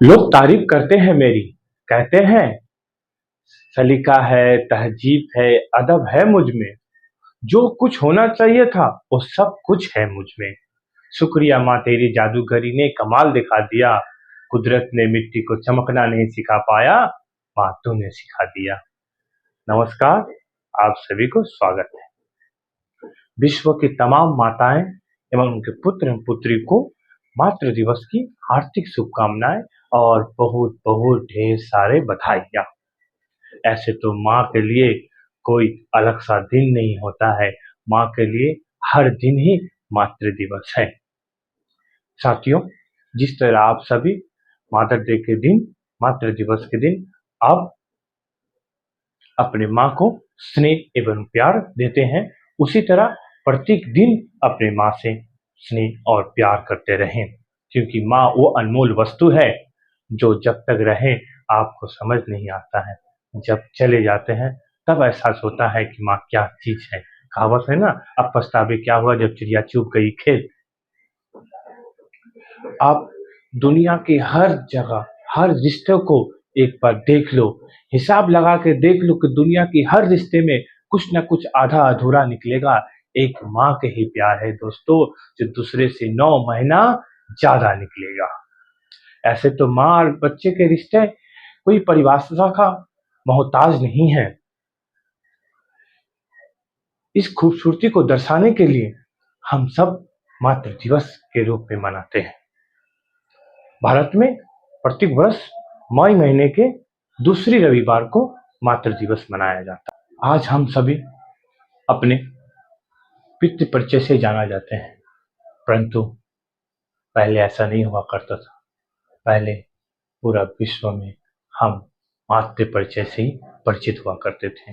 लोग तारीफ करते हैं मेरी, कहते हैं सलीका है, तहजीब है, अदब है मुझ में। जो कुछ होना चाहिए था वो सब कुछ है मुझ में। शुक्रिया माँ तेरी जादूगरी ने कमाल दिखा दिया। कुदरत ने मिट्टी को चमकना नहीं सिखा पाया, माँ तूने सिखा दिया। नमस्कार, आप सभी को स्वागत है। विश्व की तमाम माताएं एवं उनके पुत्र एवं पुत्री को मातृ दिवस की हार्दिक शुभकामनाएं और बहुत बहुत ढेर सारे बधाइयाँ। ऐसे तो माँ के लिए कोई अलग सा दिन नहीं होता है। माँ के लिए हर दिन ही मातृ दिवस है। साथियों, जिस तरह आप सभी मदर डे के दिन, मातृ दिवस के दिन आप अपने माँ को स्नेह एवं प्यार देते हैं, उसी तरह प्रत्येक दिन अपने माँ से स्नेह और प्यार करते रहें, क्योंकि माँ वो अनमोल वस्तु है जो जब तक रहे आपको समझ नहीं आता है। जब चले जाते हैं तब एहसास होता है कि माँ क्या चीज है। कहावत है ना, अब पछतावे क्या हुआ जब चिड़िया चुग गई खेत। आप दुनिया के हर जगह, हर रिश्ते को एक बार देख लो, हिसाब लगा के देख लो कि दुनिया की हर रिश्ते में कुछ ना कुछ आधा अधूरा निकलेगा। एक माँ के ही प्यार है दोस्तों, जो दूसरे से 9 महीना ज्यादा निकलेगा। ऐसे तो माँ और बच्चे के रिश्ते कोई परिभाषा का मोहताज नहीं है। इस खूबसूरती को दर्शाने के लिए हम सब मातृ दिवस के रूप में मनाते हैं। भारत में प्रत्येक वर्ष मई महीने के दूसरी रविवार को मातृ दिवस मनाया जाता है। आज हम सभी अपने पितृ परिचय से जाना जाते हैं, परंतु पहले ऐसा नहीं हुआ करता था। पहले पूरा विश्व में हम मातृ परिचय से ही परिचित हुआ करते थे।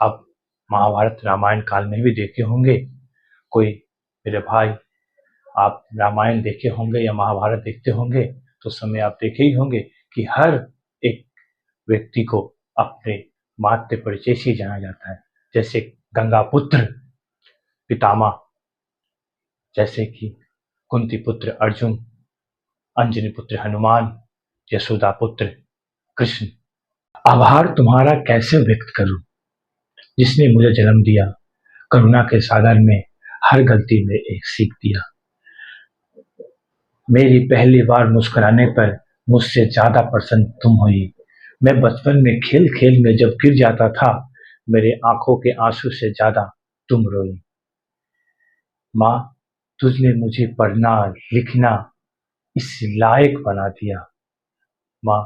अब महाभारत रामायण काल में भी देखे होंगे, कोई मेरे भाई आप रामायण देखे होंगे या महाभारत देखते होंगे तो समय आप देखे ही होंगे कि हर एक व्यक्ति को अपने मातृ परिचय से जाना जाता है। जैसे गंगा पुत्र पितामह, जैसे कि कुंती पुत्र अर्जुन, अंजनी पुत्र हनुमान, यशोदा पुत्र कृष्ण। आभार तुम्हारा कैसे व्यक्त करूं, जिसने मुझे जन्म दिया, करुणा के सागर में हर गलती में एक सीख दिया। मेरी पहली बार मुस्कुराने पर मुझसे ज्यादा प्रसन्न तुम हुई। मैं बचपन में खेल खेल में जब गिर जाता था, मेरे आंखों के आंसू से ज्यादा तुम रोई। माँ, तुझने मुझे पढ़ना लिखना इस लायक बना दिया। माँ,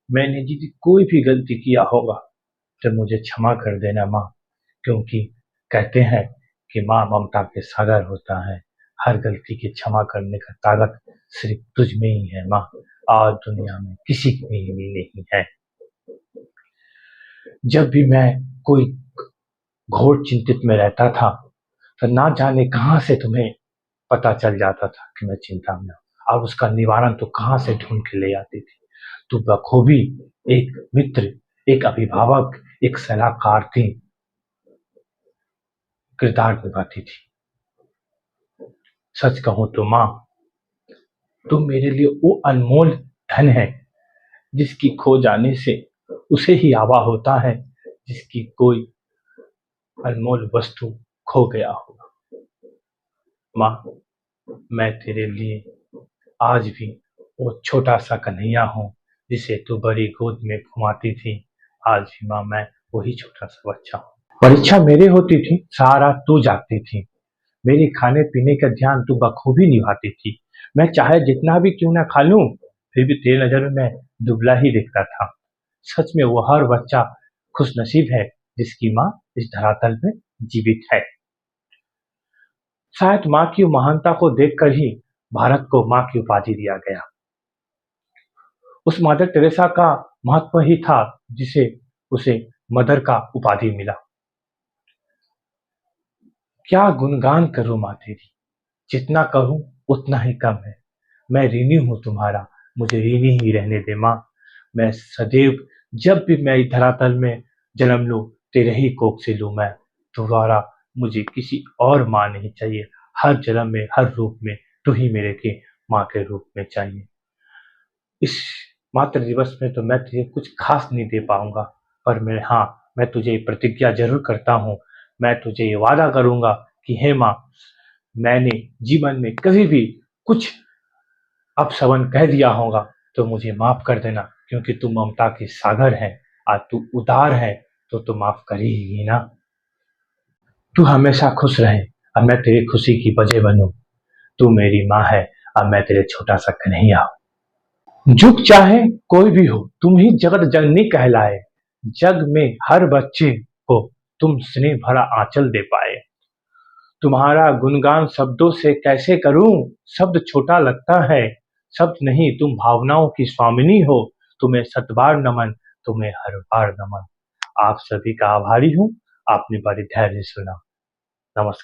मैंने यदि कोई भी गलती किया होगा तो मुझे क्षमा कर देना माँ, क्योंकि कहते हैं कि माँ ममता के सागर होता है। हर गलती की क्षमा करने का ताकत सिर्फ तुझ में ही है माँ, और दुनिया में किसी में भी नहीं है। जब भी मैं कोई घोर चिंतित में रहता था तो ना जाने कहाँ से तुम्हें पता चल जाता था कि मैं चिंता में हूँ। अब उसका निवारण तो कहाँ से ढूंढ के ले आती थी। तू बखूबी एक मित्र, एक अभिभावक, एक सलाहकार थी, किरदार निभाती थी। सच कहूं तो माँ, तुम मेरे लिए वो अनमोल धन है जिसकी खो जाने से उसे ही आवा होता है जिसकी कोई अनमोल वस्तु खो गया होगा। माँ, मैं तेरे लिए आज भी वो छोटा सा कन्हैया हूँ जिसे तू बड़ी गोद में घुमाती थी। आज भी माँ मैं वही छोटा सा बच्चा हूँ। परीक्षा मेरे होती थी, सारा तू जागती थी। मेरे खाने पीने का ध्यान तू बखूबी निभाती थी। मैं चाहे जितना भी क्यों ना खा लूं, फिर भी तेरी नजर में मैं दुबला ही दिखता था। सच में वो हर बच्चा खुश नसीब है जिसकी माँ इस धरातल में जीवित है। शायद माँ की महानता को देखकर ही भारत को माँ की उपाधि दिया गया। उस मदर टेरेसा का महत्व ही था जिसे उसे मदर का उपाधि मिला। क्या गुणगान करूं माँ तेरी, जितना कहूं उतना ही कम है। मैं ऋणी हूं तुम्हारा, मुझे ऋणी ही रहने दे माँ। मैं सदैव जब भी मैं इस धरातल में जन्म लूं तेरे ही कोख से लूं मैं। दोबारा मुझे किसी और माँ नहीं चाहिए। हर जन्म में हर रूप में तू ही मेरे के माँ के रूप में चाहिए। इस मातृ दिवस में तो मैं तुझे कुछ खास नहीं दे पाऊंगा, पर मैं तुझे प्रतिज्ञा जरूर करता हूँ। मैं तुझे ये वादा करूंगा कि हे माँ, मैंने जीवन में कभी भी कुछ अपशब्द कह दिया होगा तो मुझे माफ कर देना, क्योंकि तू ममता की सागर है। आज तू उदार है तो तू माफ करेगी ना। तू हमेशा खुश रहे, अब मैं तेरी खुशी की वजह बनूं। तू मेरी माँ है, अब मैं तेरे छोटा सा कन्हैया हूं। जुग चाहे कोई भी हो, तुम ही जगत जननी कहलाए। जग में हर बच्चे को तुम स्नेह भरा आंचल दे पाए। तुम्हारा गुणगान शब्दों से कैसे करूं, शब्द छोटा लगता है। शब्द नहीं, तुम भावनाओं की स्वामिनी हो। तुम्हें शत बार नमन, तुम्हें हर बार नमन। आप सभी का आभारी हूँ, आपने बड़े धैर्य से सुना। नमस्कार।